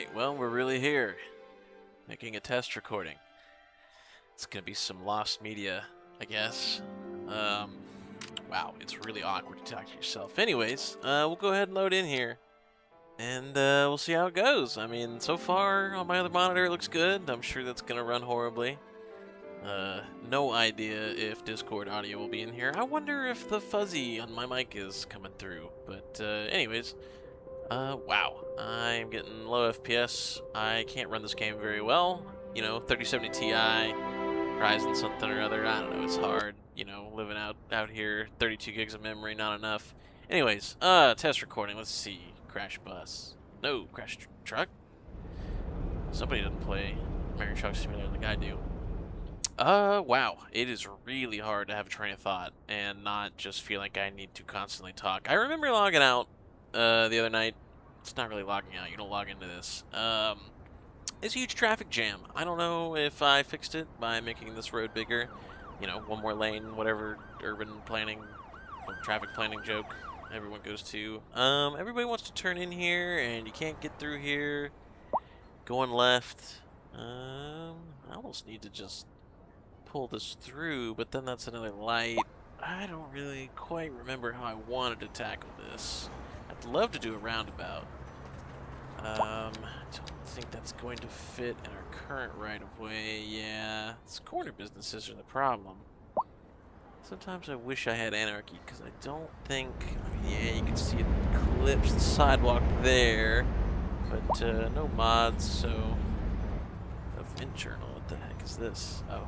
Alright, well, we're really here. Making a test recording. It's gonna be some lost media, I guess. Wow, it's really awkward to talk to yourself. Anyways, we'll go ahead and load in here. And we'll see how it goes. I mean, so far on my other monitor it looks good. I'm sure that's gonna run horribly. No idea if Discord audio will be in here. I wonder if the fuzzy on my mic is coming through. But anyways, wow, I'm getting low FPS. I can't run this game very well. You know, 3070 Ti, Ryzen something or other. I don't know, it's hard. You know, living out here, 32 gigs of memory, not enough. Anyways, test recording. Let's see. Crash bus. No, crash truck. Somebody doesn't play American Truck Simulator like I do. Wow. It is really hard to have a train of thought and not just feel like I need to constantly talk. I remember logging out the other night. It's not really logging out. You don't log into this. It's a huge traffic jam. I don't know if I fixed it by making this road bigger. You know, one more lane, whatever urban planning, traffic planning joke everyone goes to. Everybody wants to turn in here, and you can't get through here. Going left. I almost need to just pull this through, but then that's another light. I don't really quite remember how I wanted to tackle this. I'd love to do a roundabout. I don't think that's going to fit in our current right-of-way. Yeah, it's corner businesses are the problem. Sometimes I wish I had anarchy, because I don't think... I mean, yeah, you can see it clips the sidewalk there, but no mods, so... Event journal, what the heck is this? Oh.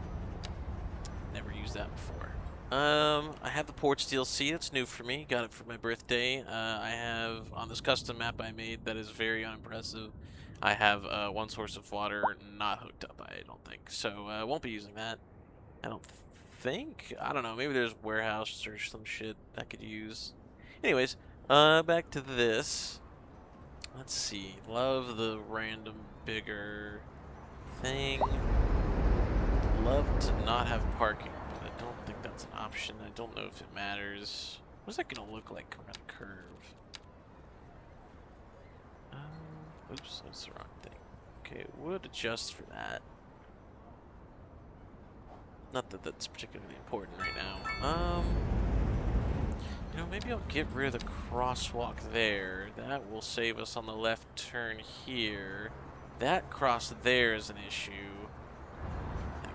Never used that before. I have the Ports DLC. That's new for me. Got it for my birthday. I have, on this custom map I made that is very unimpressive, I have one source of water not hooked up, I don't think. So I won't be using that. I don't think. I don't know. Maybe there's warehouse or some shit I could use. Anyways, back to this. Let's see. Love the random bigger thing. Love to not have parking, but I don't think that's an option. I don't know if it matters. What's that gonna look like around a curve? Oops, that's the wrong thing. Okay, it would adjust for that. Not that that's particularly important right now. You know, maybe I'll get rid of the crosswalk there. That will save us on the left turn here. That cross there is an issue.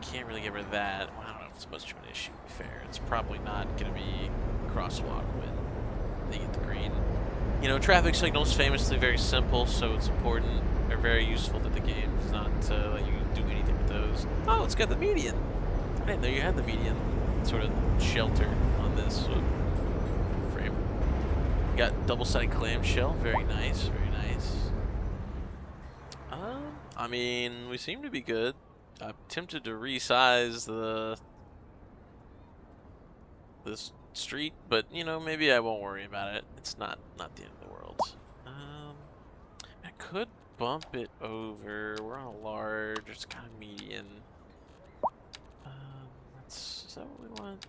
Can't really get rid of that. Well, I don't know if it's much of an issue, to be fair. It's probably not going to be a crosswalk when they get the green. You know, traffic signals famously very simple, so it's important. They're very useful to the game. It's not let you do anything with those. Oh, it's got the median. I didn't know you had the median sort of shelter on this frame. Got double-sided clamshell. Very nice, very nice. I mean, we seem to be good. I'm tempted to resize this street, but you know, maybe I won't worry about it. It's not the end of the world. I could bump it over. We're on a large. It's kind of median. Is that what we want?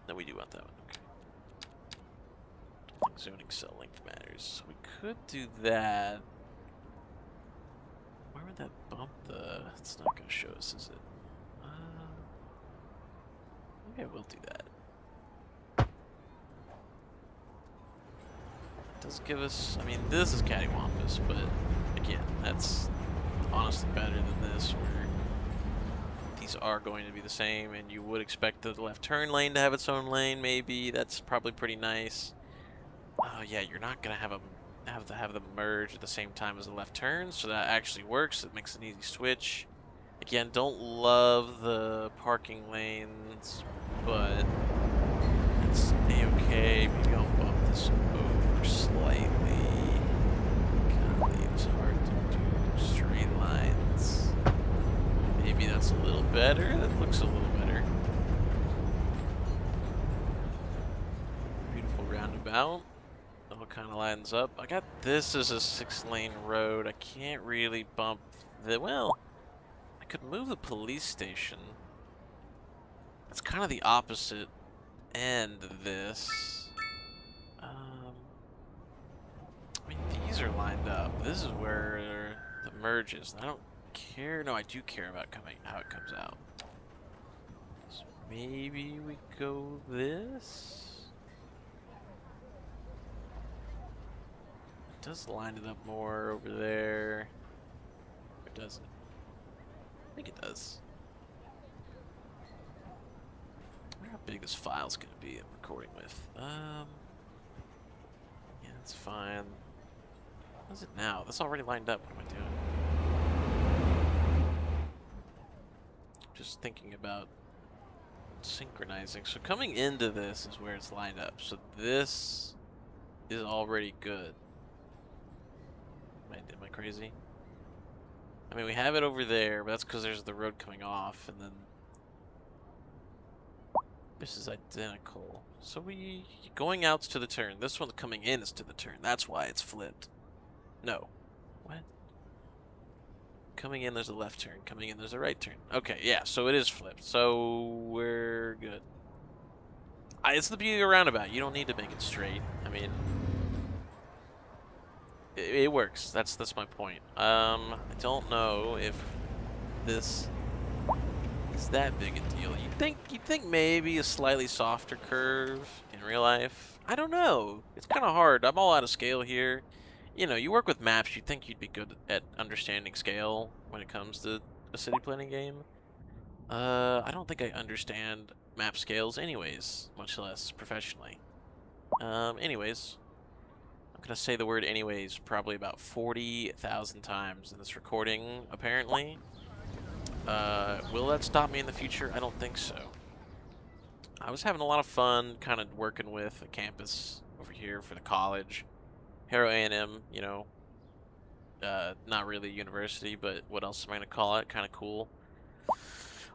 No, we do want that one. Okay. I don't think zoning cell length matters. We could do that. Where would that bump the... It's not going to show us, is it? Maybe I will do that. It does give us... I mean, this is cattywampus, but again, that's honestly better than this, where these are going to be the same, and you would expect the left turn lane to have its own lane, maybe. That's probably pretty nice. Oh, yeah, you're not going to have them merge at the same time as the left turn, so that actually works. It makes an easy switch. Again, don't love the parking lanes, but it's a-okay. Maybe I'll bump this over slightly. Golly, it's hard to do straight lines. Maybe that's a little better. That looks a little better. Beautiful roundabout. All kind of lines up. I got this as a 6-lane road. I can't really bump the... Well, I could move the police station. It's kind of the opposite end of this. I mean, these these are lined up. This is where the merge is. I don't care. No, I do care about how it comes out. So maybe we go this. It does line it up more over there. Or does it? I think it does. I wonder how big this file's gonna be I'm recording with. Yeah, that's fine. What is it now? That's already lined up. What am I doing? Just thinking about synchronizing. So coming into this is where it's lined up. So this is already good. Am I crazy? I mean, we have it over there, but that's because there's the road coming off, and then this is identical. So going out's to the turn. This one coming in is to the turn. That's why it's flipped. No. What? Coming in, there's a left turn. Coming in, there's a right turn. Okay, yeah, so it is flipped. So we're good. It's the beauty of a roundabout. You don't need to make it straight. I mean, it works. That's my point. I don't know if this is that big a deal. You'd think maybe a slightly softer curve in real life. I don't know. It's kind of hard. I'm all out of scale here. You know, you work with maps, you'd think you'd be good at understanding scale when it comes to a city planning game. I don't think I understand map scales anyways, much less professionally. Anyways, I'm gonna say the word anyways probably about 40,000 times in this recording, apparently. Will that stop me in the future? I don't think so. I was having a lot of fun kind of working with a campus over here for the college. Harrow A&M, you know, not really university, but what else am I gonna call it? Kind of cool.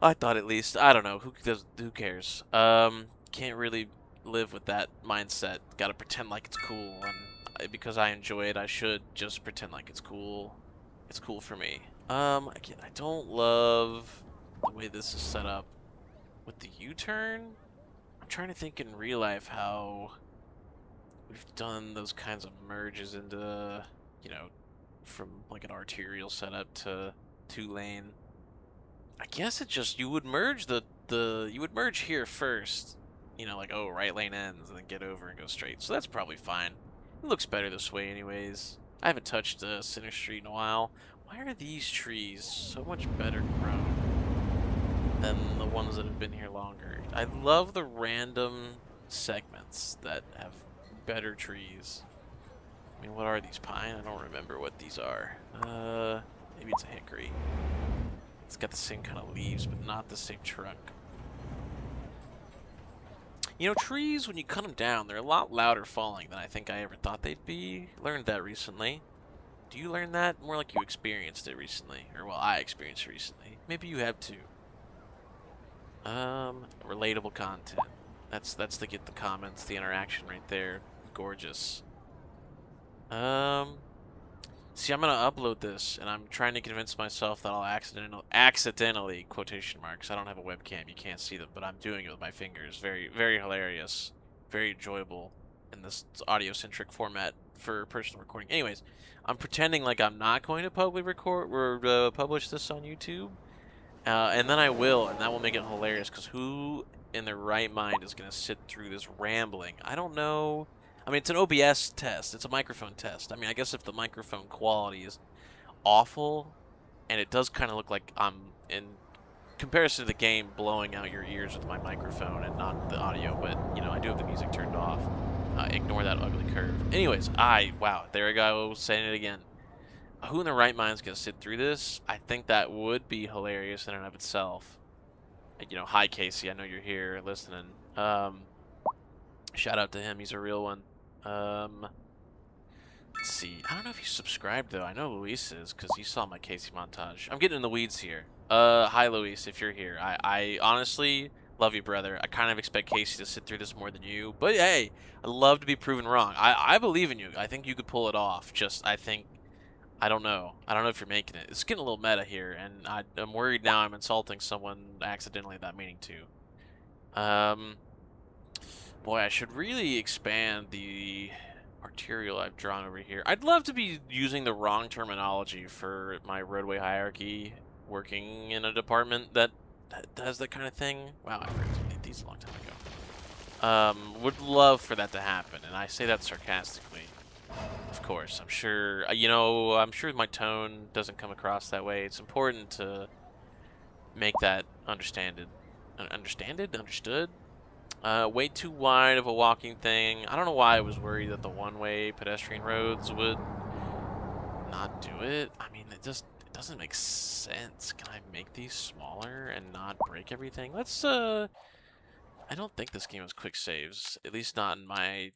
I thought at least. I don't know. Who cares? Can't really live with that mindset. Got to pretend like it's cool, and because I enjoy it, I should just pretend like it's cool. It's cool for me. Again, I don't love the way this is set up with the U-turn. I'm trying to think in real life how we've done those kinds of merges into, you know, from like an arterial setup to 2-lane. I guess it just, you would merge you would merge here first, you know, like, oh, right lane ends, and then get over and go straight. So that's probably fine. It looks better this way anyways. I haven't touched Center Street in a while. Why are these trees so much better grown than the ones that have been here longer? I love the random segments that have better trees. I mean, what are these? Pine? I don't remember what these are. Maybe it's a hickory. It's got the same kind of leaves, but not the same trunk. You know, trees, when you cut them down, they're a lot louder falling than I think I ever thought they'd be. Learned that recently. Do you learn that? More like you experienced it recently. Or, well, I experienced it recently. Maybe you have too. Relatable content. That's the get the comments, the interaction right there. Gorgeous. See, I'm gonna upload this, and I'm trying to convince myself that I'll accidentally, quotation marks. I don't have a webcam, you can't see them, but I'm doing it with my fingers. Very, very hilarious, very enjoyable in this audio-centric format for personal recording. Anyways, I'm pretending like I'm not going to publish this on YouTube, and then I will, and that will make it hilarious. Because who in their right mind is gonna sit through this rambling? I don't know. I mean, it's an OBS test. It's a microphone test. I mean, I guess if the microphone quality is awful, and it does kind of look like I'm, in comparison to the game, blowing out your ears with my microphone and not the audio, but, you know, I do have the music turned off. Ignore that ugly curve. Anyways, wow, there I go, saying it again. Who in their right mind is going to sit through this? I think that would be hilarious in and of itself. You know, hi, Casey, I know you're here listening. Shout out to him, he's a real one. Let's see. I don't know if he's subscribed, though. I know Luis is, because he saw my Casey montage. I'm getting in the weeds here. Hi, Luis, if you're here. I honestly love you, brother. I kind of expect Casey to sit through this more than you. But, hey, I love to be proven wrong. I believe in you. I think you could pull it off. Just, I don't know. I don't know if you're making it. It's getting a little meta here, and I'm worried now I'm insulting someone accidentally without meaning to. Boy, I should really expand the arterial I've drawn over here. I'd love to be using the wrong terminology for my roadway hierarchy working in a department that does that kind of thing. Wow, I forgot to make these a long time ago. Would love for that to happen, and I say that sarcastically. Of course, I'm sure, I'm sure my tone doesn't come across that way. It's important to make that understood. Way too wide of a walking thing. I don't know why I was worried that the one-way pedestrian roads would not do it. I mean, it doesn't make sense. Can I make these smaller and not break everything? I don't think this game has quick saves, at least not in my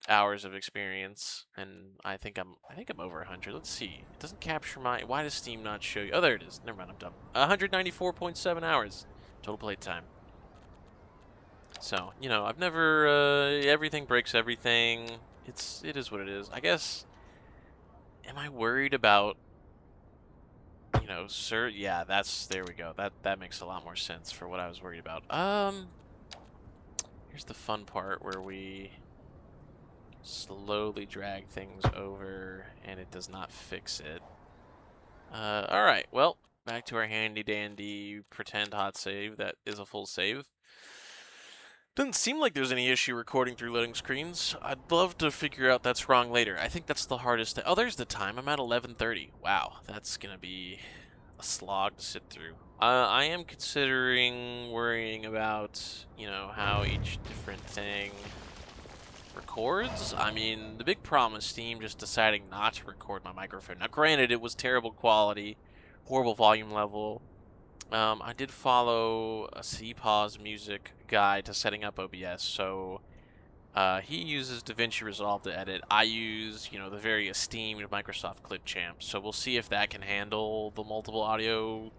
hours of experience, and I think I'm over 100. Let's see. It doesn't capture my. Why does Steam not show you? Oh, there it is. Never mind. I'm dumb. 194.7 hours total play time. So, I've never, everything breaks everything. It is what it is. I guess, am I worried about, sir? Yeah, there we go. That makes a lot more sense for what I was worried about. Here's the fun part where we slowly drag things over and it does not fix it. Alright, well, back to our handy dandy pretend hot save that is a full save. Doesn't seem like there's any issue recording through loading screens. I'd love to figure out that's wrong later. I think that's the hardest thing. Oh, there's the time. I'm at 11:30. Wow, that's gonna be a slog to sit through. I am considering worrying about, how each different thing records. I mean, the big problem is Steam just deciding not to record my microphone. Now, granted, it was terrible quality, horrible volume level. I did follow a CPAW's music guide to setting up OBS, so he uses DaVinci Resolve to edit. I use, the very esteemed Microsoft Clipchamp, so we'll see if that can handle the multiple audio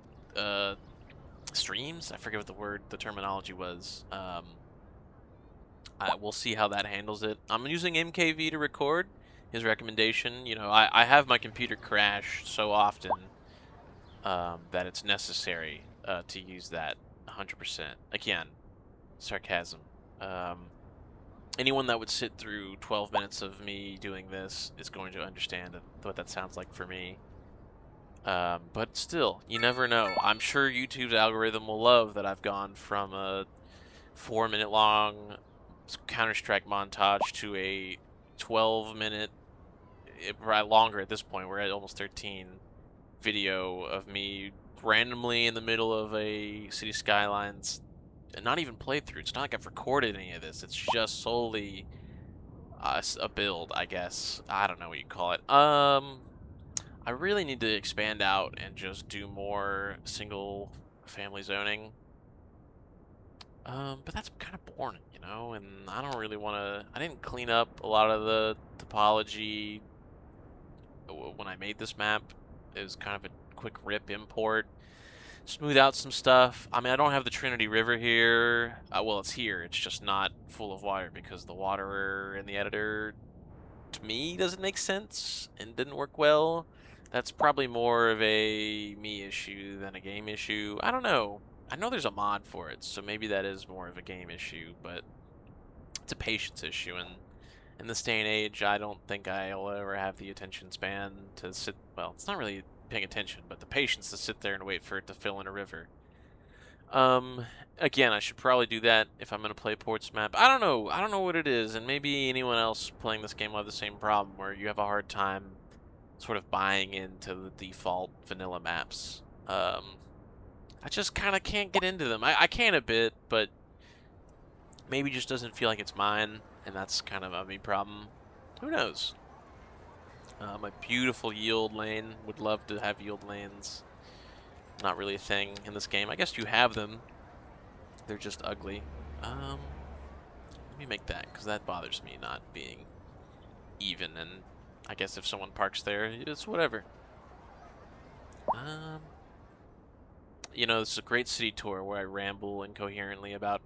streams. I forget what the terminology was. We'll see how that handles it. I'm using MKV to record. His recommendation, I have my computer crash so often that it's necessary to use that 100%. Again, sarcasm. Anyone that would sit through 12 minutes of me doing this is going to understand what that sounds like for me. But still, you never know. I'm sure YouTube's algorithm will love that I've gone from a 4-minute long Counter-Strike montage to a 12-minute, right, longer at this point, we're at almost 13, video of me randomly in the middle of a City Skylines, and not even played through. It's not like I've recorded any of this. It's just solely a build, I guess. I don't know what you call it. I really need to expand out and just do more single family zoning. But that's kind of boring, and I don't really want to. I didn't clean up a lot of the topology when I made this map. It was kind of a quick rip import. Smooth out some stuff. I mean, I don't have the Trinity River here. Well, it's here. It's just not full of water because the water in the editor, to me, doesn't make sense and didn't work well. That's probably more of a me issue than a game issue. I don't know. I know there's a mod for it, so maybe that is more of a game issue, but it's a patience issue, and in this day and age, I don't think I'll ever have the attention span to sit. Well, it's not really paying attention, but the patience to sit there and wait for it to fill in a river. Again, I should probably do that if I'm gonna play ports map. I don't know what it is, and maybe anyone else playing this game will have the same problem where you have a hard time sort of buying into the default vanilla maps. I just kind of can't get into them. I can a bit, but maybe just doesn't feel like it's mine, and that's kind of a me problem. Who knows? My beautiful yield lane. Would love to have yield lanes. Not really a thing in this game. I guess you have them. They're just ugly. Let me make that, because that bothers me not being even, and I guess if someone parks there, it's whatever. This is a great city tour where I ramble incoherently about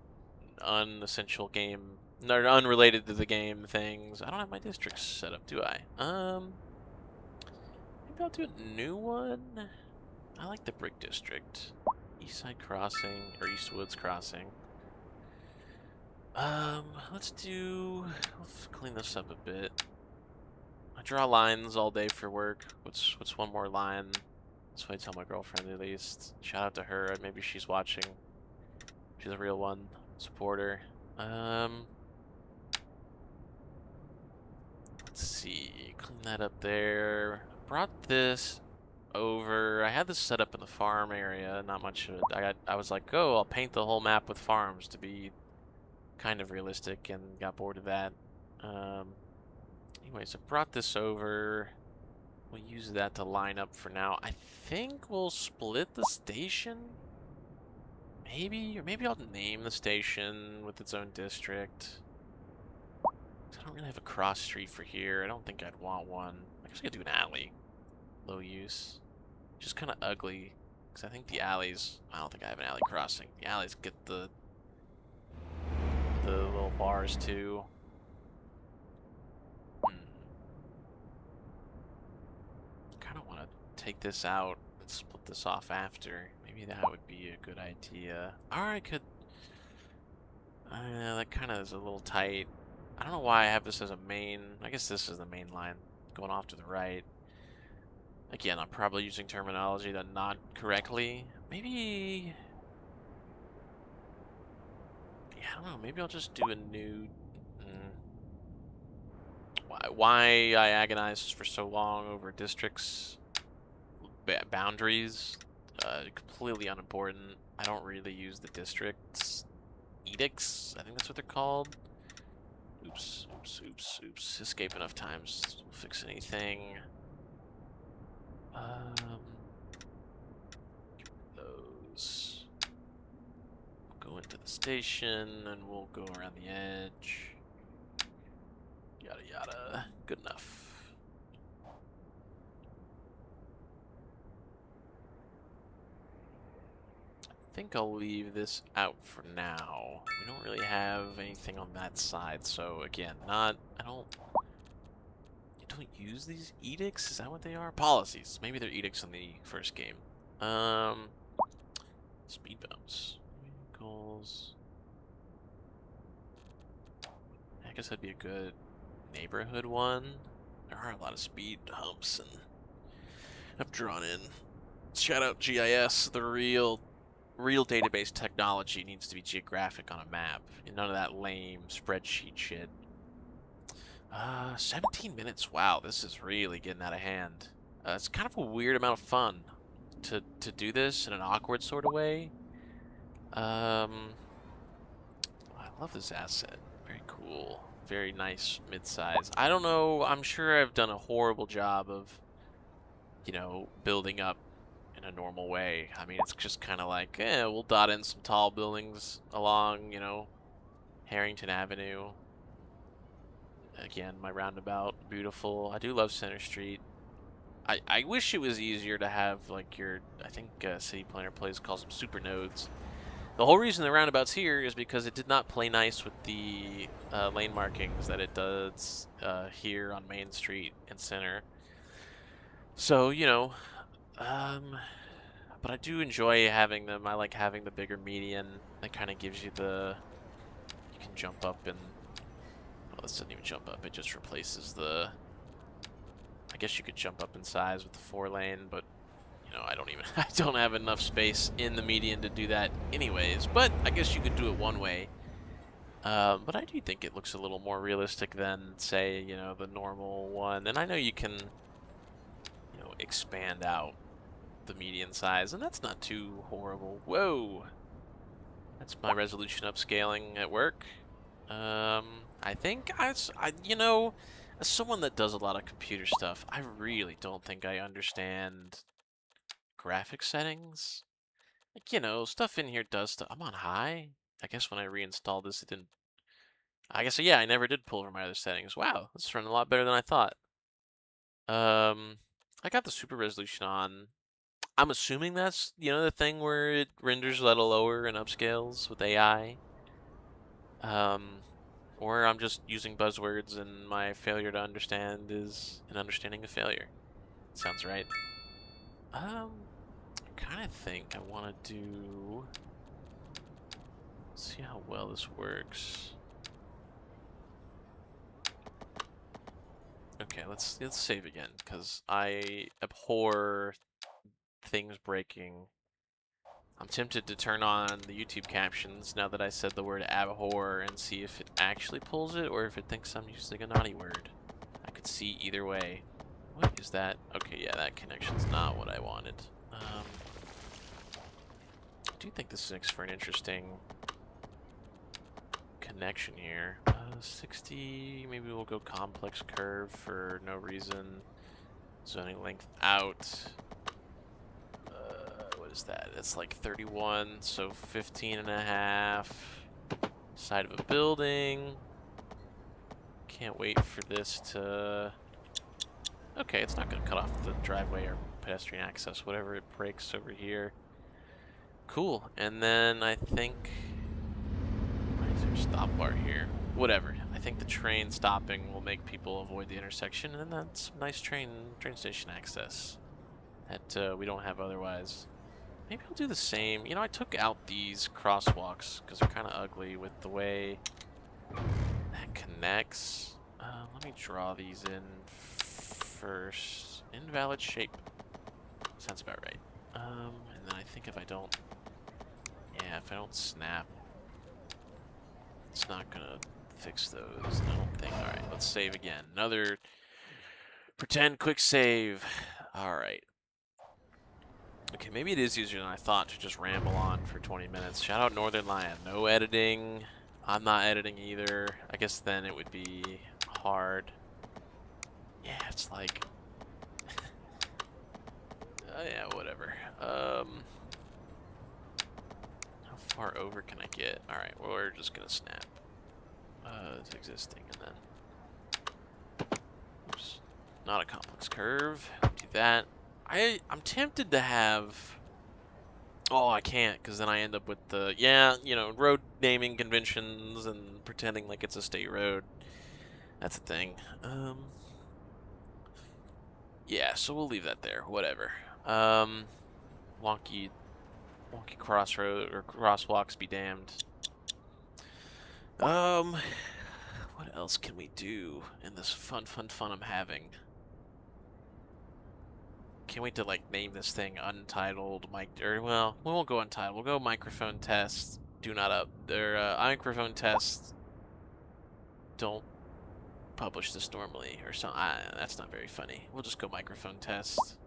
unessential game, or unrelated to the game things. I don't have my districts set up, do I? Maybe I'll do a new one. I like the Brick District. Eastside Crossing, or Eastwoods Crossing. Let's clean this up a bit. I draw lines all day for work. What's one more line? That's what I tell my girlfriend at least. Shout out to her. Maybe she's watching. She's a real one. Support her. Let's see. Clean that up there. Brought this over. I had this set up in the farm area. Not much of it. I was like, oh, I'll paint the whole map with farms to be kind of realistic, and got bored of that. Anyways, I brought this over. We'll use that to line up for now. I think we'll split the station. Maybe, or maybe I'll name the station with its own district. I don't really have a cross street for here. I don't think I'd want one. I guess I could do an alley. Low use. Just kind of ugly. Because I think the alleys... I don't think I have an alley crossing. The alleys get the little bars too. Kind of want to take this out and split this off after. Maybe that would be a good idea. Or I could... that kind of is a little tight. I don't know why I have this as a main. I guess this is the main line going off to the right. Again, I'm probably using terminology that not correctly. Maybe... yeah, I don't know. Maybe I'll just do a new... Why I agonized for so long over districts, boundaries, completely unimportant. I don't really use the districts. Edicts, I think that's what they're called. Oops, oops, oops, oops. Escape enough times. We'll fix anything. Those. We'll go into the station and we'll go around the edge. Yada yada. Good enough. I think I'll leave this out for now. We don't really have anything on that side, so again, I don't use these edicts? Is that what they are? Policies. Maybe they're edicts in the first game. Speed bumps. Vehicles. I guess that'd be a good neighborhood one. There are a lot of speed humps, and I've drawn in. Shout out GIS, the real database technology needs to be geographic on a map. And none of that lame spreadsheet shit. 17 minutes. Wow, this is really getting out of hand. It's kind of a weird amount of fun to do this in an awkward sort of way. I love this asset. Very cool. Very nice mid-size. I don't know. I'm sure I've done a horrible job of, you know, building up in a normal way. I mean, it's just kind of like, we'll dot in some tall buildings along, you know, Harrington Avenue. Again, my roundabout, beautiful. I do love Center Street. I wish it was easier to have, like, your, I think City Planner Plays calls them super nodes. The whole reason the roundabout's here is because it did not play nice with the lane markings that it does here on Main Street and Center. So, you know, but I do enjoy having them. I like having the bigger median. That kind of gives you the, you can jump up and, well, this doesn't even jump up. It just replaces the, I guess you could jump up in size with the 4-lane, but you know, I don't have enough space in the median to do that anyways, but I guess you could do it one way. But I do think it looks a little more realistic than, say, you know, the normal one. And I know you can, you know, expand out the median size, and that's not too horrible. Whoa! That's my resolution upscaling at work. I think you know, as someone that does a lot of computer stuff, I really don't think I understand graphic settings. Like, you know, stuff in here does stuff. I'm on high. I guess when I reinstalled this, it didn't. I guess, yeah, I never did pull over my other settings. Wow, this is running a lot better than I thought. I got the super resolution on. I'm assuming that's, you know, the thing where it renders a little lower and upscales with AI. Or I'm just using buzzwords and my failure to understand is an understanding of failure. Sounds right. I kind of think I want to do... see how well this works. Okay, let's save again, because I abhor things breaking. I'm tempted to turn on the YouTube captions now that I said the word abhor and see if it actually pulls it or if it thinks I'm using a naughty word. I could see either way. What is that? Okay, yeah, that connection's not what I wanted. I do think this makes for an interesting connection here. 60, maybe we'll go complex curve for no reason. Zoning length out. What is that? It's like 31, so 15 and a half. Side of a building. Can't wait for this to... Okay, it's not going to cut off the driveway or pedestrian access, whatever it breaks over here. Cool, and then I think... Why is there a stop bar here? Whatever. I think the train stopping will make people avoid the intersection, and that's some nice train station access that we don't have otherwise. Maybe I'll do the same. You know, I took out these crosswalks because they're kind of ugly with the way that connects. Let me draw these in first. Invalid shape. Sounds about right. And then I think if I don't... Yeah, if I don't snap, it's not gonna fix those, I don't think. Alright, let's save again. Another pretend quick save. Alright. Okay, maybe it is easier than I thought to just ramble on for 20 minutes. Shout out Northern Lion. No editing. I'm not editing either. I guess then it would be hard. Yeah, it's like... yeah, whatever. How far over can I get? Alright, well, we're just gonna snap. It's existing, and then... Oops. Not a complex curve. Do that. I'm tempted to have... Oh, I can't, because then I end up with the... Yeah, you know, road naming conventions and pretending like it's a state road. That's a thing. Yeah, so we'll leave that there. Whatever. Wonky crossroad or crosswalks be damned. What else can we do in this fun I'm having? Can't wait to like name this thing Untitled Mic. Or well, we won't go Untitled. We'll go Microphone Test. Do not up. Their microphone test. Don't publish this normally or something. That's not very funny. We'll just go Microphone Test.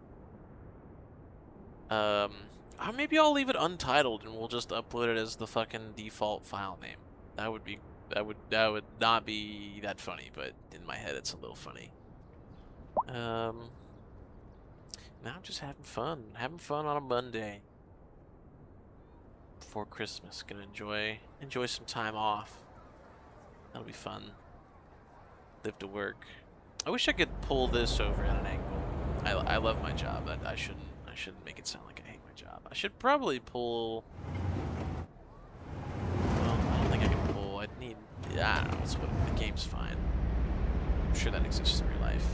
Maybe I'll leave it untitled and we'll just upload it as the fucking default file name. That would not be that funny, but in my head it's a little funny. Now I'm just having fun on a Monday before Christmas. Gonna enjoy some time off. That'll be fun. Live to work. I wish I could pull this over at an angle. I love my job. I shouldn't make it sound like I hate my job. I should probably pull... Well, I don't think I can pull. I'd need... I don't know. It's what the game's fine. I'm sure that exists in real life.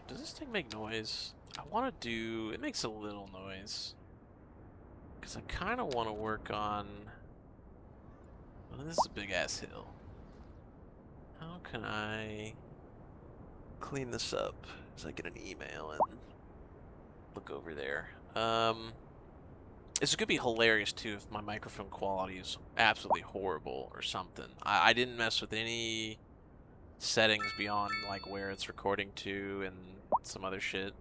Does this thing make noise? I want to do... It makes a little noise. Because I kind of want to work on... Well, this is a big-ass hill. How can I clean this up as I get an email and look over there? This could be hilarious, too, if my microphone quality is absolutely horrible or something. I didn't mess with any settings beyond, like, where it's recording to and some other shit.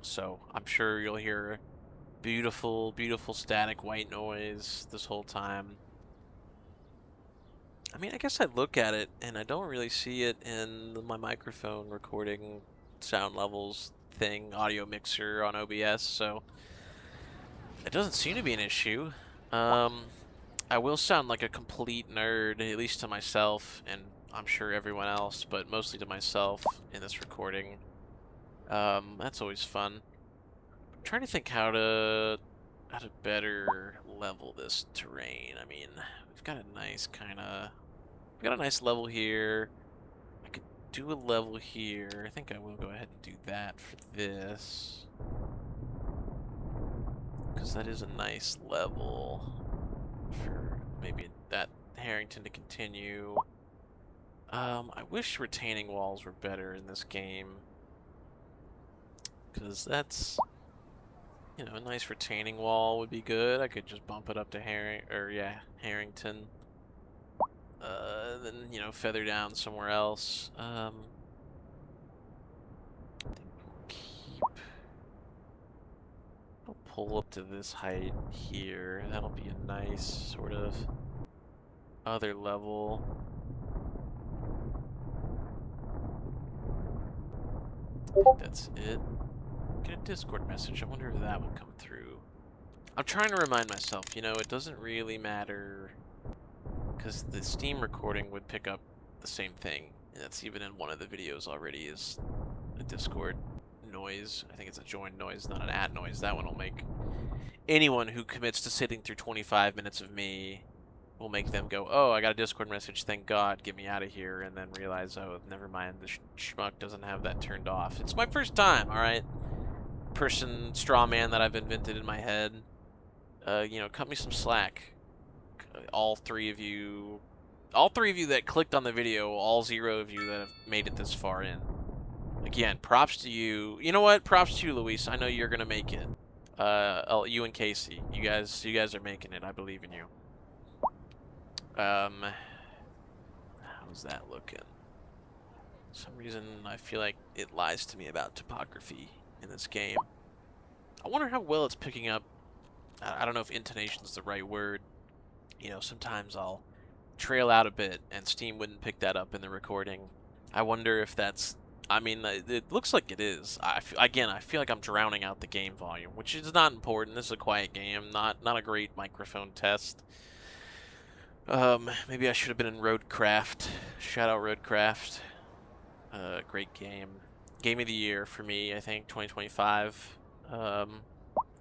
So, I'm sure you'll hear beautiful, beautiful static white noise this whole time. I mean, I guess I look at it, and I don't really see it in my microphone recording sound levels thing, audio mixer on OBS, so it doesn't seem to be an issue. I will sound like a complete nerd, at least to myself, and I'm sure everyone else, but mostly to myself in this recording. That's always fun. I'm trying to think how to better level this terrain. I mean, we've got a nice we've got a nice level here. I could do a level here. I think I will go ahead and do that for this. Because that is a nice level for maybe that Harrington to continue. I wish retaining walls were better in this game. Because that's, you know, a nice retaining wall would be good. I could just bump it up to Harrington. Then, you know, feather down somewhere else. I think we'll keep... I'll pull up to this height here. That'll be a nice sort of other level. I think that's it. Get a Discord message. I wonder if that would come through. I'm trying to remind myself, you know, it doesn't really matter because the Steam recording would pick up the same thing. And that's even in one of the videos already, is a Discord noise. I think it's a join noise, not an at noise. That one will make anyone who commits to sitting through 25 minutes of me, will make them go, oh, I got a Discord message, thank God, get me out of here, and then realize, oh, never mind, the schmuck doesn't have that turned off. It's my first time, alright? Straw man that I've invented in my head. You know, cut me some slack. All three of you that clicked on the video, all 0 of you that have made it this far in. Again, props to you. You know what? Props to you, Luis. I know you're gonna make it. You and Casey, you guys are making it. I believe in you. How's that looking? For some reason, I feel like it lies to me about topography in this game. I wonder how well it's picking up. I don't know if intonation's the right word. You know, sometimes I'll trail out a bit, and Steam wouldn't pick that up in the recording. I wonder if that's... I mean, it looks like it is. Again, I feel like I'm drowning out the game volume, which is not important. This is a quiet game, not a great microphone test. Maybe I should have been in Roadcraft. Shout out Roadcraft. Great game. Game of the year for me, I think, 2025.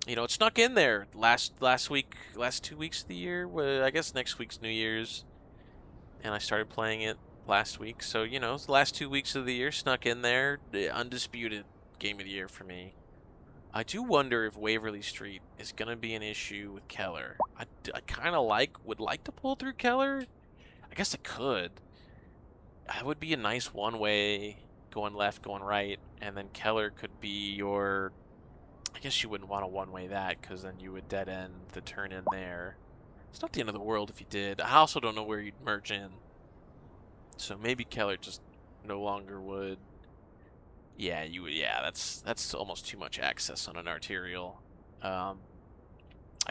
You know, it snuck in there last 2 weeks of the year. Well, I guess next week's New Year's, and I started playing it last week. So, you know, the last 2 weeks of the year snuck in there. The undisputed game of the year for me. I do wonder if Waverly Street is going to be an issue with Keller. I kind of would like to pull through Keller. I guess I could. It would be a nice one-way, going left, going right, and then Keller could be your... I guess you wouldn't want to one-way that, because then you would dead-end the turn in there. It's not the end of the world if you did. I also don't know where you'd merge in. So maybe Keller just no longer would... Yeah, you would. Yeah, that's almost too much access on an arterial. I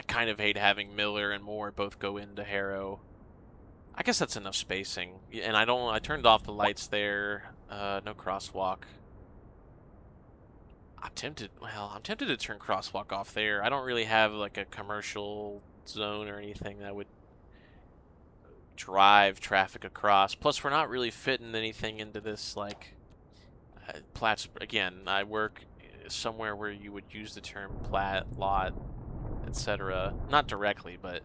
kind of hate having Miller and Moore both go into Harrow. I guess that's enough spacing. And I turned off the lights there. No crosswalk. I'm tempted to turn crosswalk off there. I don't really have like a commercial zone or anything that would drive traffic across. Plus, we're not really fitting anything into this, like, again, I work somewhere where you would use the term plat, lot, etc. Not directly, but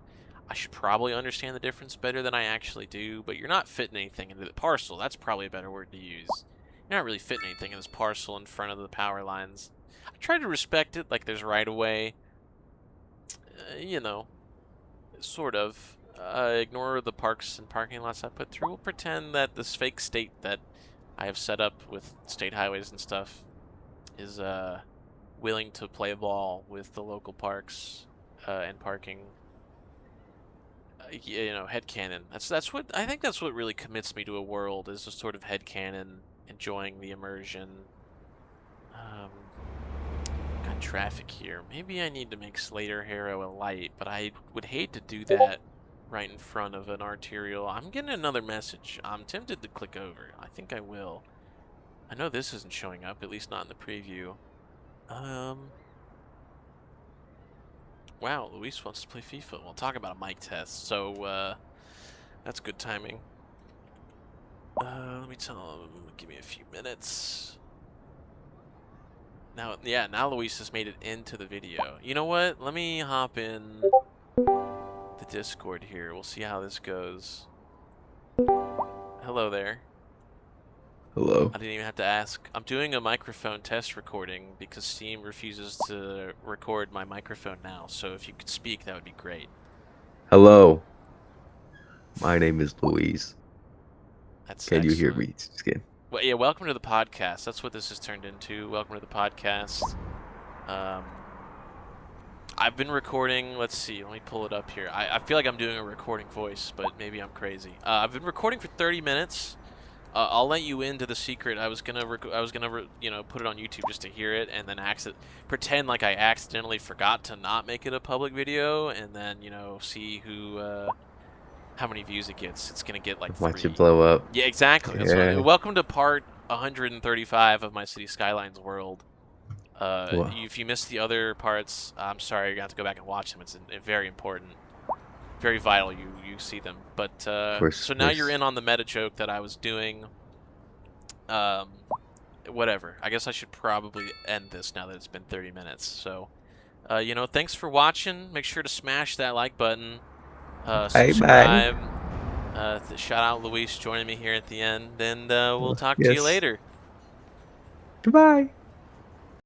I should probably understand the difference better than I actually do. But you're not fitting anything into the parcel. That's probably a better word to use. You're not really fitting anything in this parcel in front of the power lines. I try to respect it, like there's right of way. You know, sort of. Ignore the parks and parking lots I put through. We'll pretend that this fake state that I have set up with state highways and stuff is willing to play ball with the local parks and parking. You know, headcanon. I think that's what really commits me to a world, is a sort of headcanon, enjoying the immersion. Got traffic here. Maybe I need to make Slater Harrow a light, but I would hate to do that right in front of an arterial. I'm getting another message. I'm tempted to click over. I think I will. I know this isn't showing up, at least not in the preview. Wow, Luis wants to play FIFA. We'll talk about a mic test, so that's good timing. Let me tell him, give me a few minutes. Now, yeah, now Luis has made it into the video. You know what? Let me hop in the Discord here. We'll see how this goes. Hello there. Hello. I didn't even have to ask. I'm doing a microphone test recording because Steam refuses to record my microphone now. So if you could speak, that would be great. Hello. My name is Louise. That's Can you hear excellent. me, Skin? Well, yeah, welcome to the podcast. That's what this has turned into. Welcome to the podcast. Um, I've been recording. Let's see. Let me pull it up here. I feel like I'm doing a recording voice, but maybe I'm crazy. I've been recording for 30 minutes. I'll let you into the secret. I was gonna put it on YouTube just to hear it, and then pretend like I accidentally forgot to not make it a public video, and then see how many views it gets. It's gonna get like Watch it 3. blow up. Yeah, exactly. That's Yeah. welcome to part 135 of my City Skylines world. Well, If you missed the other parts, I'm sorry. You're gonna have to go back and watch them. It's very important, very vital. You see them. But of course, so of now you're course. in on the meta joke that I was doing. Whatever. I guess I should probably end this now that it's been 30 minutes. So, thanks for watching. Make sure to smash that like button. Bye bye. Subscribe. Shout out Luis joining me here at the end, and we'll talk to you Yes. later. Goodbye.